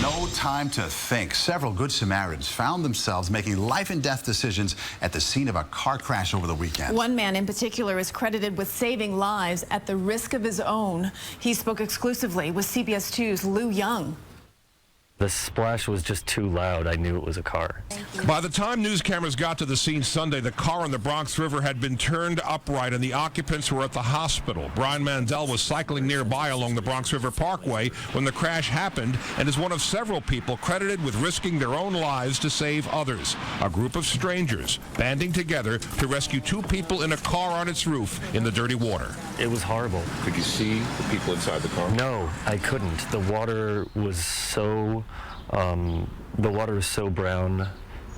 No time to think. Several Good Samaritans found themselves making life and death decisions at the scene of a car crash over the weekend. One man in particular is credited with saving lives at the risk of his own. He spoke exclusively with CBS 2's Lou Young. The splash was just too loud. I knew it was a car. By the time news cameras got to the scene Sunday, the car on the Bronx River had been turned upright and the occupants were at the hospital. Brian Mandel was cycling nearby along the Bronx River Parkway when the crash happened and is one of several people credited with risking their own lives to save others. A group of strangers banding together to rescue two people in a car on its roof in the dirty water. It was horrible. Could you see the people inside the car? No, I couldn't. The water was so brown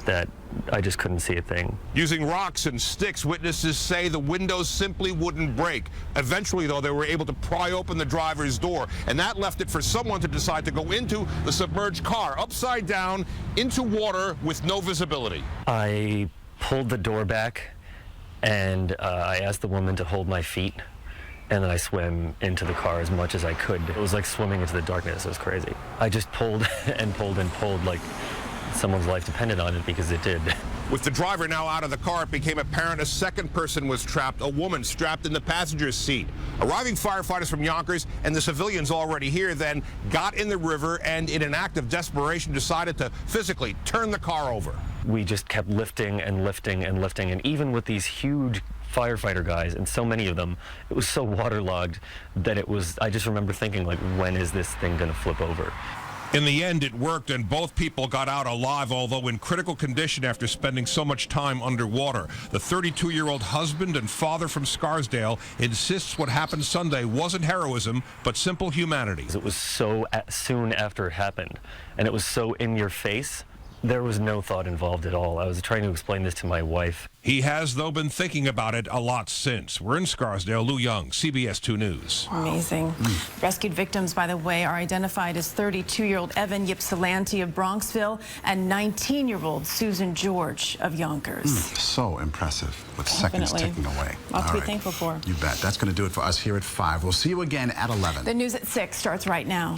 that I just couldn't see a thing. Using rocks and sticks, witnesses say the windows simply wouldn't break. Eventually, though, they were able to pry open the driver's door, and that left it for someone to decide to go into the submerged car, upside down, into water with no visibility. I pulled the door back, and I asked the woman to hold my feet, and then I swam into the car as much as I could. It was like swimming into the darkness. It was crazy. I just pulled and pulled and pulled like someone's life depended on it, because it did. With the driver now out of the car, it became apparent a second person was trapped, a woman strapped in the passenger seat. Arriving firefighters from Yonkers and the civilians already here then got in the river and in an act of desperation decided to physically turn the car over. We just kept lifting and lifting and lifting, and even with these huge firefighter guys, and so many of them, it was so waterlogged that I just remember thinking, like, when is this thing gonna flip over? In the end, it worked, and both people got out alive, although in critical condition after spending so much time underwater. The 32-year-old husband and father from Scarsdale insists what happened Sunday wasn't heroism, but simple humanity. It was so soon after it happened, and it was so in your face. There was no thought involved at all. I was trying to explain this to my wife. He has, though, been thinking about it a lot since. We're in Scarsdale. Lou Young, CBS 2 News. Amazing. Rescued victims, by the way, are identified as 32-year-old Evan Ypsilanti of Bronxville and 19-year-old Susan George of Yonkers. So impressive, with Definitely. seconds ticking away. Lots to be thankful for. You bet. That's going to do it for us here at 5. We'll see you again at 11. The news at 6 starts right now.